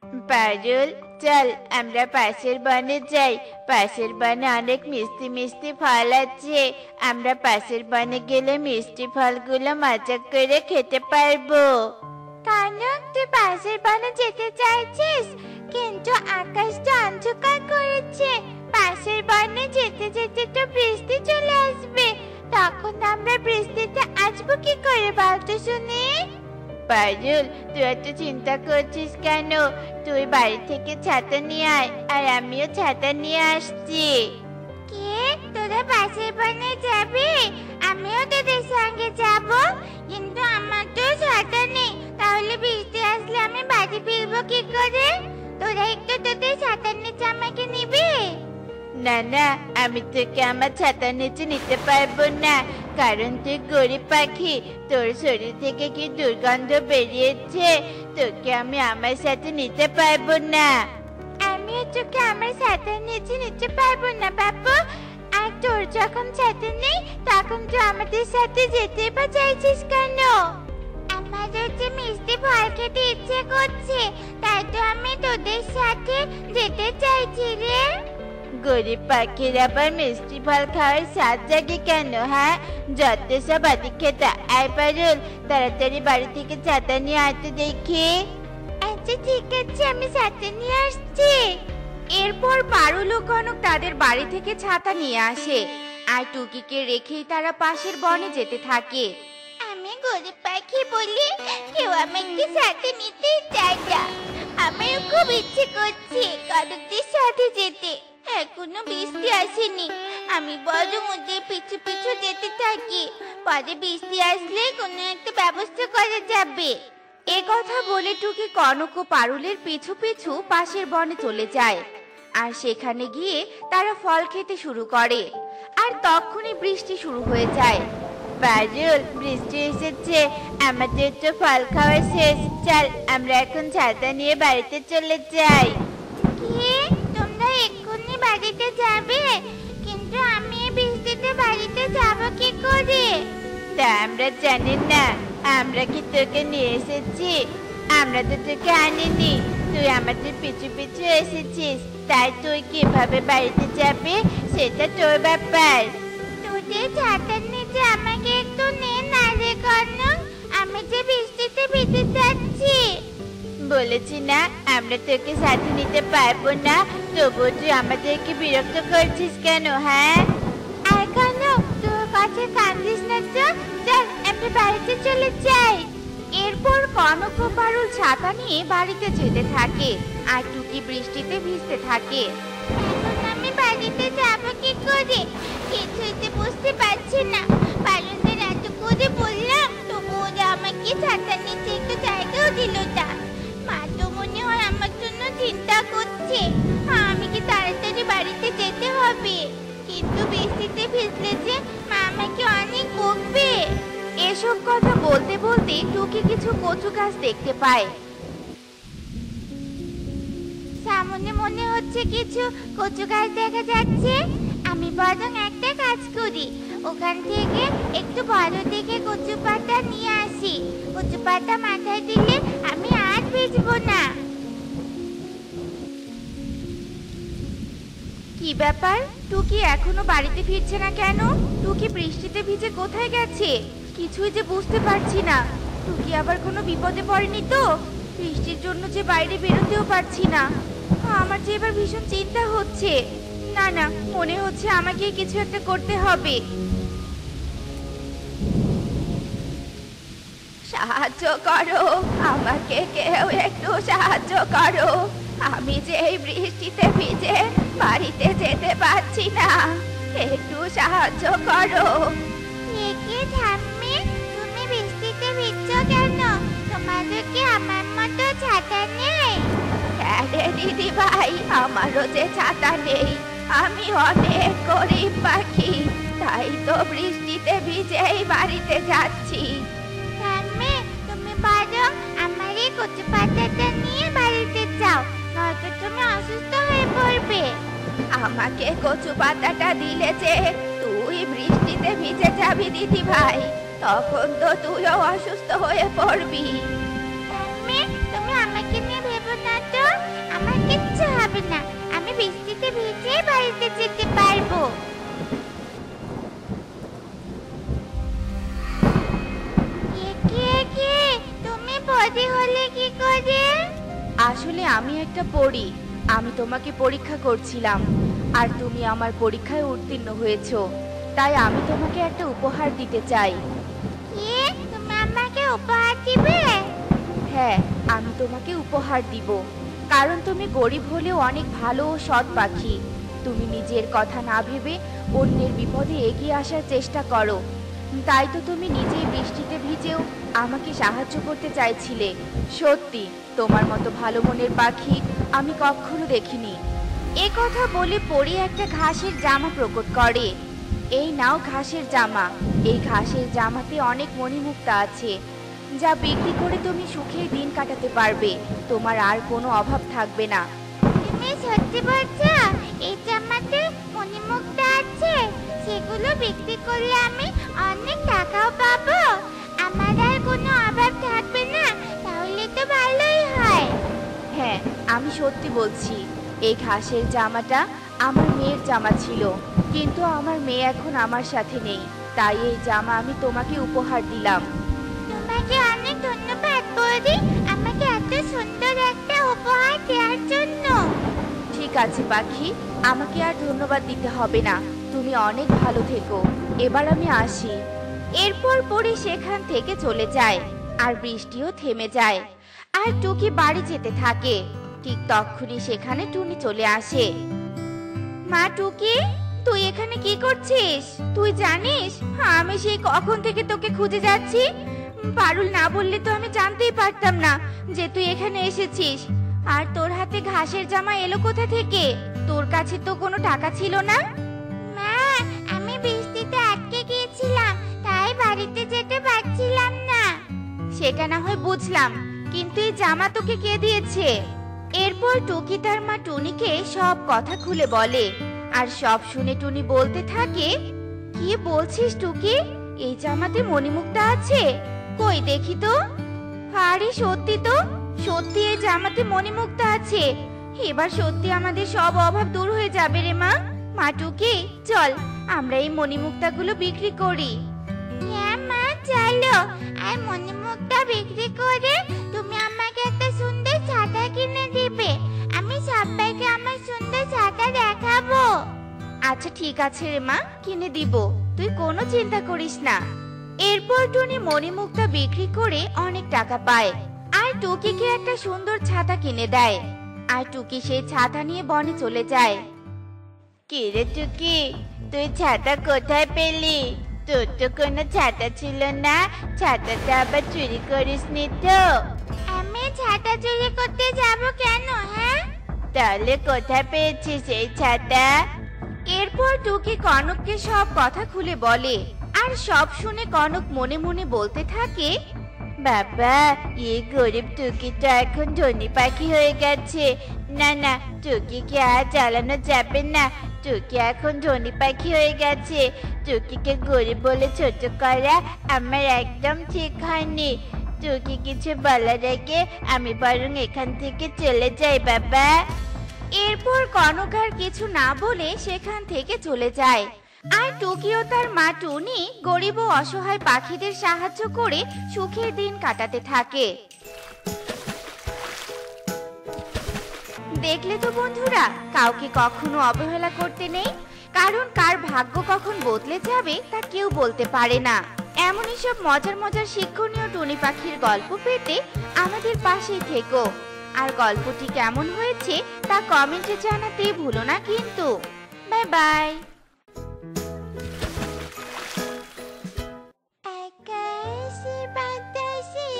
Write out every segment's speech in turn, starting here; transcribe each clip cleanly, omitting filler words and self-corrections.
পারুল, চল আমরা পাশের বনে যাই। পাশের বনে অনেক মিষ্টি মিষ্টি ফল আছে। আমরা পাশের বনে গেলে মিষ্টি ফলগুলো মজা করে খেতে পারবো। কেন তুই পাশের বনে যেতে চাইছিস? কিন্তু আকাশ তো অন্ধকার করেছে। পাশের বনে যেতে যেতে তো বৃষ্টি চলে আসবে। তখন আমরা বৃষ্টিতে আসবো কি করে বলতো শুনি? পারুল, তুই এত চিন্তা করছিস কেন? তুই বাড়ি থেকে ছাতা নিয়ে আয়, আর আমিও ছাতা নিয়ে আসছি। কে, তোরা পাশের বনে যাবি? আমিও তোদের সঙ্গে যাব, কিন্তু আমার তো ছাতা নেই। তাহলে বৃষ্টি আসলে আমি বাড়ি ফিরবো কি করে? তোরা একটু তোদের ছাতার নিচে আমাকে নিবি? না না, আমি তোকে আমার ছাতার নিচে নিতে পারবো না, কারণ তুই গরিব পাখি। তোর শরীর থেকে কি দুর্গন্ধ বেরিয়েছে, তোকে আমি আমার সাথে নিতে পারবো না। আমিও তোকে আমার ছাতার নিচে নিতে পারবো না বাবু। আর তোর যখন ছাতা নেই, তখন তুই আমাদের সাথে যেতে বা চাইছিস কেন? আমার হচ্ছে মিষ্টি ফল খেতে ইচ্ছে করছে, তাই তো আমি তোদের সাথে যেতে চাইছি রে। গরিব পাখির আবার মিষ্টি ফল খাওয়ার স্বাদ জাগে কেন? হ্যাঁ, যত সব আদিক্ষেতা। আয় পারুল, তাড়াতাড়ি বাড়ি থেকে ছাতা নিয়ে আসতে দেখি। আচ্ছা ঠিক আছে, আমি ছাতা নিয়ে আসছি। এরপর পারুল ও কনক তাদের বাড়ি থেকে ছাতা নিয়ে আসে, আর টুকিকে রেখেই তারা পাশের বনে যেতে থাকে। আমি গরিব পাখি বলি কেউ আমাকে সাথে নিতে চায় না। আমার খুব ইচ্ছে করছে কনকদের সাথে যেতে। এখনো বৃষ্টি আসেনি, আমি বরং ওদের পিছু পিছু যেতে থাকি। পরে বৃষ্টি আসলে কোনো একটা ব্যবস্থা করা যাবে। এ কথা বলে টুকি কনক ও পারুলের পিছু পিছু পাশের বনে চলে যায়, আর সেখানে গিয়ে তারা ফল খেতে শুরু করে। আর তখনই বৃষ্টি শুরু হয়ে যায়। পারুল, বৃষ্টি এসেছে, আমাদের তো ফল খাওয়া শেষ। চল আমরা এখন ছাতা নিয়ে বাড়িতে চলে যাই। কি, তোমরা এক্ষুনি বাড়িতে যাবে? কিন্তু আমি এই বৃষ্টিতে বাড়িতে যাব কি করে? তা আমরা জানি না। আমরা কি তোকে নিয়ে এসেছি? আমরা তো তোকে আনিনি, তুই আমাদের পিছু পিছু এসেছিস। তাই তুই কিভাবে বাড়িতে যাবে সেটা তোর ব্যাপার। তোদের ছাতার নিচে আমাকে একটু নে না রে কনক, আমি যে বৃষ্টিতে ভিজে যাচ্ছি। বলেছি না আমরা তোকে সাথে নিতে পারবো না, তবুও তুই আমাদেরকে বিরক্ত করছিস কেন? হ্যাঁ, আর কনক তোর কাছে কান্দিস না তো, চল আমরা বাড়িতে চলে যাই। এরপর কনক ও পারুল ছাতা নিয়ে বাড়িতে যেতে থাকে, আর টুকি বৃষ্টিতে ভিজতে থাকে। এখন আমি বাড়িতে যাব কি করে? কিছুই তো বুঝতে পারছি না। পালনদের এত করে বললাম, তবু ওরা আমাকে ছাতার নিচে একটু জায়গাও দিল না। মা তো মনে হয় আমার জন্য চিন্তা করছে। আমি কি তাড়াতাড়ি বাড়িতে যেতে হবে, কিন্তু বৃষ্টিতে ভিজলে যে মা আমাকে অনেক বকবে। এসব কথা বলতে বলতে টুকি কিছু কচু গাছ দেখতে পায়। সামনে মনে হচ্ছে কিছু কচু গাছ দেখা যাচ্ছে। আমি বরং একটা কাজ করি, ওখান থেকে একটু বড় দেখে কচু পাতা নিয়ে আসি। কচু পাতা মাথায় দিলে আমি আর ভিজবো না। কি ব্যাপার, টুকি এখনো বাড়িতে ফিরছে না কেন? টুকি বৃষ্টিতে ভিজে কোথায় গেছে? কিছুই যে বুঝতে পারছি না। টুকি আবার কোনো বিপদে পড়েনি তো? বৃষ্টির জন্য যে বাইরে বেরোতেও পারছি না। আমার যে এবার ভীষণ চিন্তা হচ্ছে। না না, মনে হচ্ছে আমাকে কিছু একটা করতে হবে। সাহায্য করো, আমাকে কেউ একটু সাহায্য করো। আমি যে এই বৃষ্টিতে ভিজে বাড়িতে যেতে পারছি না, একটু সাহায্য করো। একে ঠাম্মি, তুমি বৃষ্টিতে ভিজছো কেন? তোমাদের কি আমার মতো ছাতা নেই? হ্যাঁ রে দিদি ভাই, আমারও যে ছাতা নেই। আমি অনেক গরিব পাখি, তাই তো বৃষ্টিতে ভিজেই বাড়িতে যাচ্ছি। ঠাম্মি, তুমি বরং আমার এই কচু পাতাটা নিয়ে বাড়িতে যাও, নয়তো তুমি অসুস্থ হয়ে পড়বে। আমাকে কচু পাতাটা দিলে যে তুই বৃষ্টিতে ভিজে যাবি দিদি ভাই, তখন তো তুইও অসুস্থ হয়ে পড়বি। ঠাম্মি, তুমি আমাকে নিয়ে ভেবো না তো। হবে না, আমি বৃষ্টিতে ভিজে বাড়িতে যেতে পারবো। একে একে তুমি পড়ে হলে কি করে? আসলে আমি একটা পড়ি। আমি তোমাকে পরীক্ষা করছিলাম, আর তুমি আমার পরীক্ষায় উত্তীর্ণ হয়েছো। তাই আমি তোমাকে একটা উপহার দিতে চাই। কি, তুমি আমাকে উপহার দিবে? হ্যাঁ, আমি তোমাকে উপহার দিব, কারণ তুমি গরিব হলেও অনেক ভালো ও সৎ পাখি। তুমি নিজের কথা না ভেবে অন্যের বিপদে এগিয়ে আসার চেষ্টা করো। তাই তো তুমি নিজেই বৃষ্টিতে ভিজেও আমাকে সাহায্য করতে চাইছিলে। সত্যি, তোমার মতো ভালো মনের পাখি আমি কখনো দেখিনি। এ কথা বলে পরি একটা ঘাসের জামা প্রকট করে। এই নাও ঘাসের জামা। এই ঘাসের জামাতে অনেক মণিমুক্তা আছে, যা বিক্রি করে তুমি সুখের দিন কাটাতে পারবে। তোমার আর কোনো অভাব থাকবে না। তুমি সত্যি বলছো? এই জামাতে মণিমুক্তা আছে, সেগুলো বিক্রি করলে আমি অনেক টাকাও পাবো। আমার আর কোনো অভাব থাকবে না, তাহলে তো ভালোই হয়। হ্যাঁ, আমি সত্যি বলছি। এই ঘাসের জামাটা আমার মেয়ের জামা ছিল, কিন্তু আমার মেয়ে এখন আমার সাথে নেই। তাই এই জামা আমি তোমাকে উপহার দিলাম। তোমাকে অনেক ধন্যবাদ পরি, আমাকে এত সুন্দর একটা উপহার দেওয়ার জন্য। ঠিক আছে পাখি, আমাকে আর ধন্যবাদ দিতে হবে না। তুমি অনেক ভালো থেকো। এবার আমি আসি। এরপর পরি সেখান থেকে চলে যায়, আর বৃষ্টিও থেমে যায়। আর টুকি বাড়ি যেতে থাকে। ঠিক তক্ষুনি সেখানে টুনি চলে আসে। মা টুকি, তুই এখানে কি করছিস? তুই জানিস আমি সেই কখন থেকে তোকে খুঁজে যাচ্ছি। পারুল না বললে তো আমি জানতেই পারতাম না যে তুই এখানে এসেছিস। আর তোর হাতে ঘাসের জামা এলো কোথা থেকে? তোর কাছে তো কোনো টাকা ছিল না। মা, আমি বৃষ্টিতে আটকে গিয়েছিলাম, তাই বাড়িতে যেতে পারছিলাম না। সেটা না হয় বুঝলাম, কিন্তু এই জামা তোকে কে দিয়েছে? এরপর টুকি তার মা টুনিকে সব কথা খুলে বলে। আর সব শুনে টুনি বলতে থাকে, কি বলছিস টুকি? এই জামাতে মণিমুক্তা আছে? কই দেখি তো। আরে সত্যি তো, সত্যি এই জামাতে মণিমুক্তা আছে। এবার সত্যি আমাদের সব অভাব দূর হয়ে যাবে রে মা। মা টুকি, চল আমরা এই মণিমুক্তাগুলো বিক্রি করি। হ্যাঁ মা, চলো। আর মণিমুক্তা বিক্রি করে তুমি আমাকে একটা সুন্দর ছাতা কিনে দিবে। আমি সবাইকে আমার সুন্দর ছাতা দেখাবো। আচ্ছা ঠিক আছে রে মা, কিনে দিব। তুই কোনো চিন্তা করিস না। এরপর টুনি মণিমুক্তা বিক্রি করে অনেক টাকা পায়, আর টুকিকে একটা সুন্দর ছাতা কিনে দেয়। আর টুকি সেই ছাতা নিয়ে বনে চলে যায়। কি রে টুকি, তুই ছাতা কোথায় পেলি? তোর তো কোনো ছাতা ছিল না, ছাতাটা আবার চুরি করিসনি তো? আমি ছাতা চুরি করতে যাব কেন? হ্যাঁ, তাহলে কোথায় পেয়েছিস এই ছাতা? এরপর টুকি কনককে সব কথা খুলে বলে। আর সব শুনে কনক মনে মনে বলতে থাকে, বাবা, এই গরিব টুকি তো এখন ধনী পাখি হয়ে গেছে। না না, টুকিকে আর চালানো যাবে না। টুকি এখন ধনী পাখি হয়ে গেছে। টুকিকে গরিব বলে ছোট করা আমার একদম ঠিক হয়নি। টুকি কিছু বলার আগে আমি বরং এখান থেকে চলে যাই বাবা। এরপর কনক আর কিছু না বলে সেখান থেকে চলে যায়। আর টুকিও তার মা টুনি গরিব ও অসহায় পাখিদের সাহায্য করে সুখের দিন কাটাতে থাকে। দেখলে তো বন্ধুরা, কাউকে কখনো অবহেলা করতে নেই, কারণ কার ভাগ্য কখন বদলে যাবে তা কেউ বলতে পারে না। এমনই সব মজার মজার শিক্ষণীয় টুনি পাখির গল্প পেতে আমাদের পাশেই থেকো। আর গল্পটি কেমন হয়েছে তা কমেন্টে জানাতে ভুলো না কিন্তু। Bye bye. আকাশে বাতাসে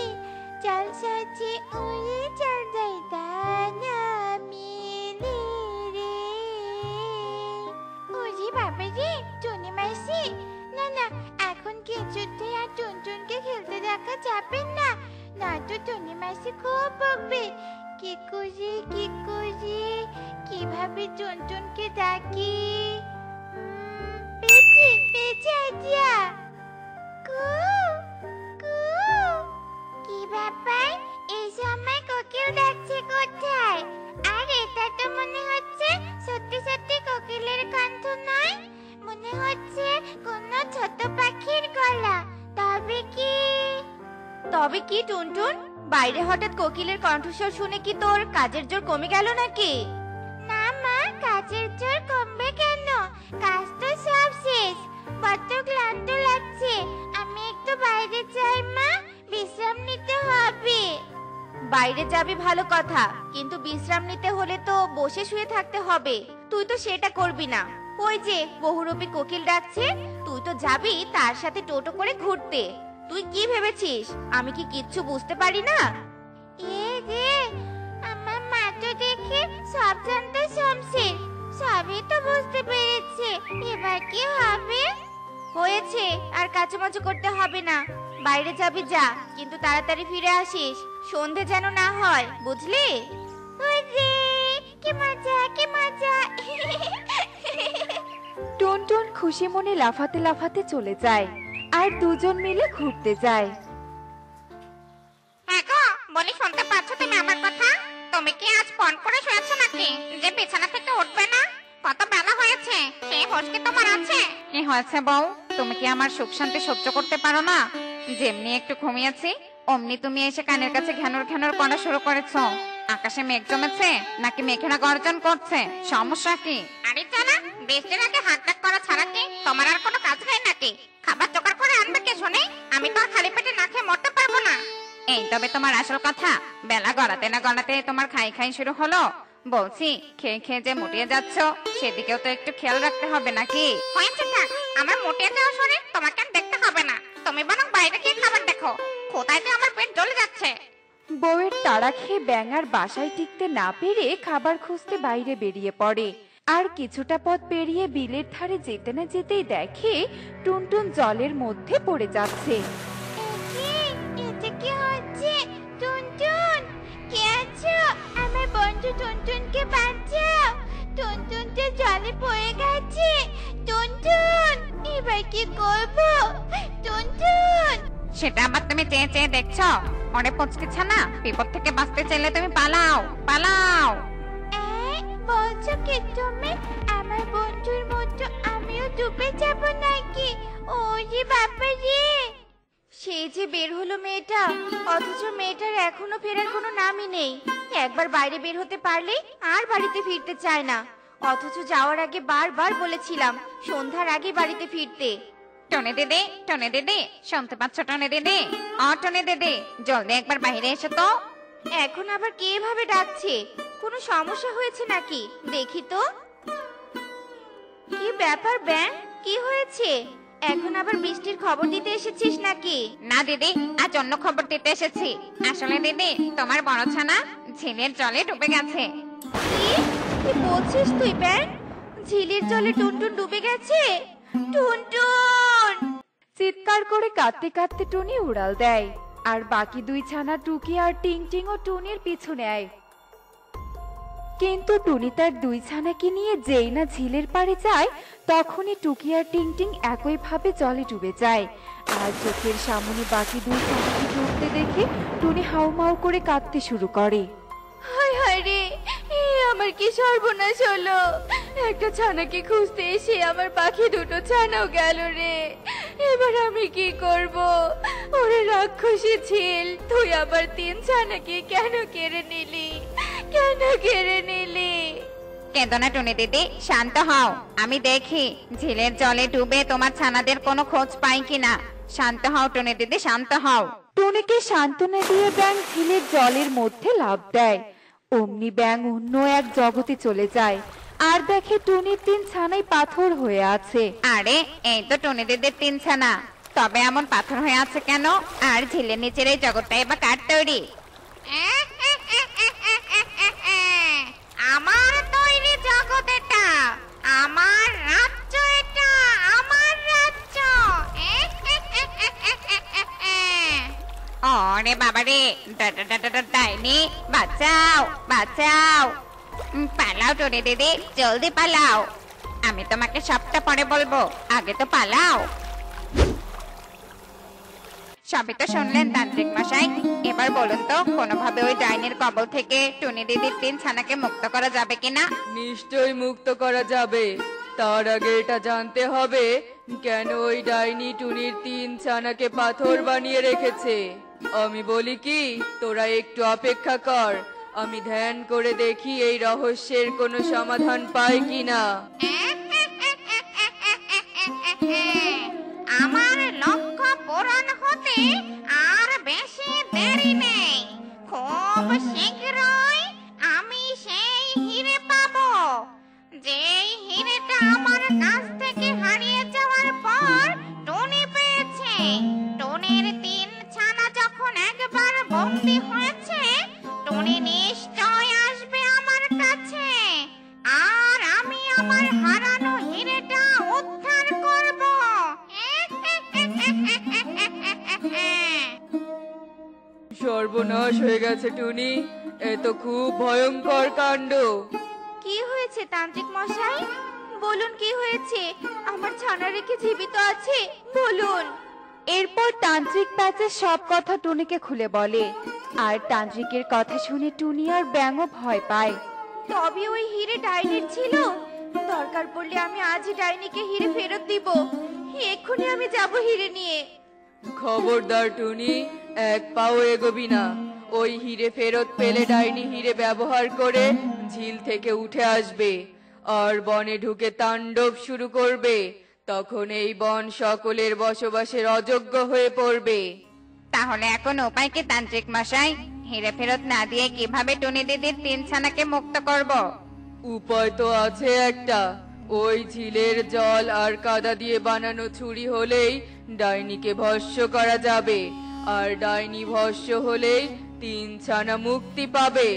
জল সাথে উড়ে চল যাই ডানা মেলে রে। ওরে বাবা রে, টুনি মাসি, না না, এখন কিছুতে আর টুনটুনকে খেলতে দেখা যাবে না, নয়তো টুনি মাসি খুব বকবে। কি করি, কিভাবে টুনটুনকে ডাকি? পেয়েছি আইডিয়া। কু কু, কি ব্যাপার? এই সময় কোকিল ডাকছে কোথায়? আর এটা তো মনে হচ্ছে সত্যি সত্যি কোকিলের কণ্ঠ নয়, মনে হচ্ছে কোনো ছোট পাখির গলা। তবে কি টুনটুন, বাইরে হঠাৎ কোকিলের কণ্ঠস্বর শুনে কি তোর কাজের জোর কমে গেল নাকি? না মা, কাজের জোর কমবে কেন? কাজ তো সব শেষ। বড্ড ক্লান্ত লাগছে, আমি একটু বাইরে যাই মা, বিশ্রাম নিতে হবে। বাইরে যাবি ভালো কথা, কিন্তু বিশ্রাম নিতে হলে তো বসে শুয়ে থাকতে হবে। তুই তো সেটা করবি না। ওই যে বহুরূপী কোকিল ডাকছে, তুই তো যাবি তার সাথে টোটো করে ঘুরতে। তুই কি ভেবেছিস আমি কি কিচ্ছু বুঝতে পারি না? এ রে, আমার মা তো দেখে সব জানতে শমশের, সবই তো বুঝতে পেরেছে। এবার কি হবে? হয়েছে, আর কাচুমাচু করতে হবে না। বাইরে যাবি যা, কিন্তু তাড়াতাড়ি ফিরে আসিস, সন্ধে যেন না হয়, বুঝলি? ওরে কি মজা, কি মজা। টুনটুন খুশি মনে লাফাতে লাফাতে চলে যায় আর দুজন মিলে ঘুরতে যায়। গো, বলি শুনতে পাচ্ছ তুমি আমার কথা? তুমি কি আজ পণ করে শুয়েছো নাকি যে বিছানা থেকে উঠবে না? কত বেলা হয়েছে, সেই হোশ কি তোমার আছে? কি হয়েছে বউ, তুমি কি আমার সুখ শান্তি সহ্য করতে পারো না? যেমনি একটু ঘুমিয়েছি অমনি তুমি এসে কানের কাছে ঘ্যানর ঘ্যানর করা শুরু করেছো। আকাশে মেঘ জমেছে নাকি মেঘেরা গর্জন করছে? সমস্যা কি? আরে জানা, বৃষ্টির আগে হাত ডাক করা ছাড়া কি তোমার আর কোনো কাজ নেই নাকি? খাবার জোগাড় করে আনবে কে শুনে? আমি তো আর খালি পেটে না খেয়ে মরতে পারবো না। এই তবে তোমার আসল কথা, বেলা গড়াতে না গড়াতে তোমার খাই খাই শুরু হলো। বলছি খেয়ে খেয়ে যে মুটিয়ে যাচ্ছ, সেদিকেও তো একটু খেয়াল রাখতে হবে নাকি? হয়েছে থাক, আমার মুটিয়ে যাওয়া শরীর তোমাকে আর দেখতে হবে না। তুমি বরং বাইরে গিয়ে খাবার দেখো, কোথায়তে আমার পেট জ্বলে যাচ্ছে। বউয়ের তাড়া খেয়ে ব্যাঙ আর বাসায় টিকতে না পেরে খাবার খুঁজতে বাইরে বেরিয়ে পড়ে। আর কিছুটা পথ পেরিয়ে বিলের ধারে যেতে না যেতেই দেখে টুনটুন জলের মধ্যে পড়ে যাচ্ছে। এটা কি হচ্ছে? টুনটুন, কে আছো? আমার বন্ধু টুনটুনকে বাঁচাও, টুনটুন তো জলে পড়ে গেছে। টুনটুন, এবার কি করব? টুনটুন, সেটা আবার তুমি চেয়ে চেয়ে দেখছো? অনেক পচকিছে না, বিপদ থেকে বাঁচতে চাইলে তুমি পালাও, পালাও। বলছো কি তুমি? আমার বন্ধুর মতো আমিও ডুবে যাব নাকি? ওরে বাবা রে! সেই যে বের হলো মেয়েটা, অথচ মেয়েটার এখনো ফেরার কোনো নামই নেই। একবার বাইরে বের হতে পারলে আর বাড়িতে ফিরতে চায় না। অথচ যাওয়ার আগে বারবার বলেছিলাম সন্ধ্যার আগে বাড়িতে ফিরতে। টনে দিদি, টনে দিদি, শুনতে পাচ্ছ টনে দিদি? টনে দিদি, জলদি একবার বাইরে এসো তো। এখন আবার কে ভাবে ডাকছে? কোনো সমস্যা হয়েছে নাকি দেখি তো। কি ব্যাপার ব্যাং, কি হয়েছে? এখন আবার বৃষ্টির খবর দিতে এসেছিস নাকি? না দিদি, আজ অন্য খবর দিতে এসেছি। আসলে দিদি, তোমার বড় ছানা ঝিলের জলে ডুবে গেছে। কি কি বলছিস তুই ব্যাং? ঝিলের জলে টুনটুন ডুবে গেছে? টুনটুন! চিৎকার করে কাঁদতে কাঁদতে টুনি উড়াল দেয় আর বাকি দুই ছানা টুকি আর টিং টিং ও টুনির পিছু নেয়। কিন্তু টুনি তার দুই ছানাকে নিয়ে যেই না ঝিলের পাড়ে যায়, তখনই টুকি আর টিং টিং একইভাবে জলে ডুবে যায়। আর চোখের সামনে বাকি দুই ছানাকে ডুবতে দেখে টুনি হাউমাউ করে কাঁদতে শুরু করে। হায় হায় রে, আমার কি সর্বনাশ হলো! একটা ছানাকে খুঁজতে এসে আমার পাখি দুটো ছানাও গেল রে। এবার আমি কি করব? ওরে রাক্ষসী ছিল, তুই আবার তিন ছানাকে কেন কেড়ে নিলি? কেন কেড়ে নিলি? কেঁদো না টুনি দিদি, শান্ত হও। আমি দেখি ঝিলের জলে ডুবে তোমার ছানাদের কোনো খোঁজ পাই কিনা। শান্ত হও টুনি দিদি, শান্ত হও। টুনিকে সান্ত্বনা দিয়ে ব্যাঙ ঝিলের জলের মধ্যে লাফ দেয়। অমনি ব্যাঙ অন্য এক জগতে চলে যায় আর দেখে টুনির তিন ছানাই পাথর হয়ে আছে। আরে এই তো টুনি দিদির তিন ছানা, তবে এমন পাথর হয়ে আছে কেন? আর ঝিলের নিচের এই জগৎটাই বা কার তৈরি? আমার তৈরি জগৎ এটা, আমার রাজ্য এটা, আমার রাজ্য। ওরে বাবারে, ডাইনি, বাঁচাও, বাঁচাও! পালাও টুনি দিদি, জলদি পালাও। আমি তোমাকে সবটা পরে বলবো, আগে তো পালাও। সবই তো শুনলেন তান্ত্রিক মশাই। এবার বলুন তো কোনোভাবে ওই ডাইনির কবল থেকে টুনি দিদির 3 ছানাকে মুক্ত করা যাবে কিনা? নিশ্চয়ই মুক্ত করা যাবে। তার আগে এটা জানতে হবে কেন ওই ডাইনি টুনির 3 ছানাকে পাথর বানিয়ে রেখেছে। আমি বলি কি, তোরা একটু অপেক্ষা কর, আমি ধ্যান করে দেখি এই রহস্যের কোনো সমাধান পাই কিনা। আমার লক্ষ্য পূরণ হতে আর বেশি দেরি নেই। খুব শীঘ্রই আমি সেই হিরে পাবো, যেই হিরেটা আমার কাছ থেকে হারিয়ে যাওয়ার পর টুনি পেয়েছে। টুনির 3 ছানা যখন একবার বন্দী হয়েছে, টুনি নিশ্চয় আসবে আমার কাছে, আর আমি আমার হারানো হিরেটা উদ্ধার করব। সর্বনাশ হয়ে গেছে টুনি, এ তো খুব ভয়ঙ্কর কাণ্ড। কি হয়েছে তান্ত্রিক মশাই? বলুন কি হয়েছে? আমার ছানা রেখে জীবিত আছে, বলুন। এরপর তান্ত্রিক প্যাঁচা সব কথা টুনিকে খুলে বলে, আর তান্ত্রিকের কথা শুনে টুনি আর ব্যাঙও ভয় পায়। তবে ওই হিরে ডাইনির ছিল। দরকার পড়লে আমি আজই ডাইনিকে হিরে ফেরত দিব। এক্ষুনি আমি যাব হিরে নিয়ে। খবরদার টুনি, এক পাও এগোবি না। ওই হিরে ফেরত পেলে ডাইনি হিরে ব্যবহার করে ঝিল থেকে উঠে আসবে আর বনে ঢুকে তাণ্ডব শুরু করবে। তখন এই বন সকলের বসবাসের অযোগ্য হয়ে পড়বে। তাহলে এখন উপায় কি তান্ত্রিক মশাই? হিরে ফেরত না দিয়ে কিভাবে টুনি দিদির 3 ছানাকে মুক্ত করব? উপায় তো আছে একটা। ওই ঝিলের জল আর কাদা দিয়ে বানানো ছুরি হলেই ডাইনিকে ভস্ম করা যাবে, আর ডাইনি ভস্ম হলেই 3 ছানা মুক্তি পাবে।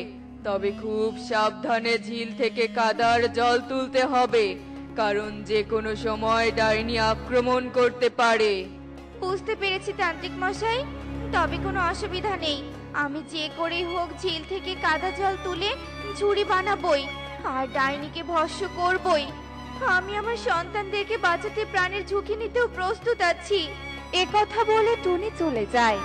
তবে খুব সাবধানে ঝিল থেকে কাদার জল তুলতে হবে, কারণ যে কোনো সময় ডাইনি আক্রমণ করতে পারে। বুঝতে পেরেছি তান্ত্রিক মশাই, তবে কোনো অসুবিধা নেই। আমি যে করেই হোক ঝিল থেকে কাদা জল তুলে ঝুড়ি বানাবই, আর ডাইনিকে ভস্ম করবই। আমি আমার সন্তানদেরকে বাঁচাতে প্রাণের ঝুঁকি নিতেও প্রস্তুত আছি। এ কথা বলে টুনি চলে যায়।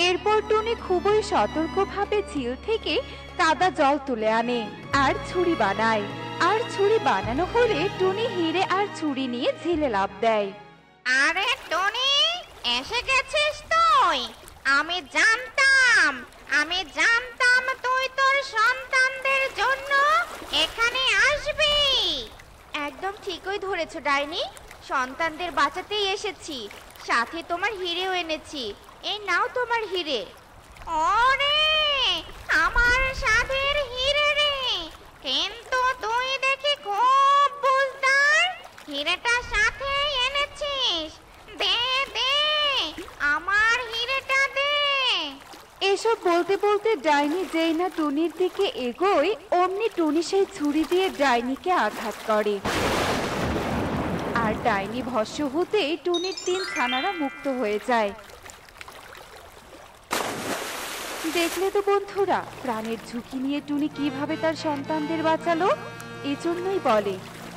এরপর টুনি খুবই সতর্কভাবে ঝিল থেকে কাদা জল তুলে আনে আর ছুরি বানায়। আর ছুরি বানানো হলে টুনি হিরে আর ছুরি নিয়ে ঝিলে লাফ দেয়। আরে টনি, এসে গেছিস তুই? আমি জানতাম তুই তোর সন্তানদের জন্য এখানে আসবি। একদম ঠিকই ধরেছো ডাইনি, সন্তানদের বাঁচাতেই এসেছি, সাথে তোমার হিরেও এনেছি। এই নাও তোমার হিরে। ওরে, আমার সাধের হিরে রে! কিন্তু তুই দেখি খুব বুঝদার, হিরেটা সাথে এনেছিস। দে দে, আমার হিরেটা দে। এসব বলতে বলতে ডাইনি যেই না টুনির দিকে এগোয়, অমনি টুনি সেই ছুরি দিয়ে ডাইনিকে আঘাত করে। আর ডাইনি ভস্ম হতেই টুনির 3 ছানারা মুক্ত হয়ে যায়। দেখলে তো বন্ধুরা, প্রাণের ঝুঁকি নিয়ে টুনি কিভাবে তার সন্তানদের বাঁচালো। এজন্যই বলে,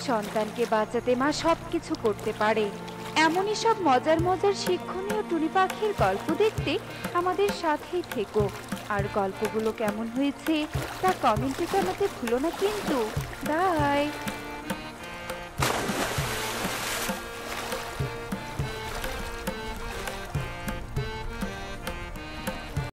সন্তানকে বাঁচাতে মা সবকিছু করতে পারে। এমনই সব মজার মজার শিক্ষণীয় টুনি পাখির গল্প দেখতে আমাদের সাথেই থেকো। আর গল্পগুলো কেমন হয়েছে তা কমেন্টে জানাতে ভুলো না কিন্তু। বাই।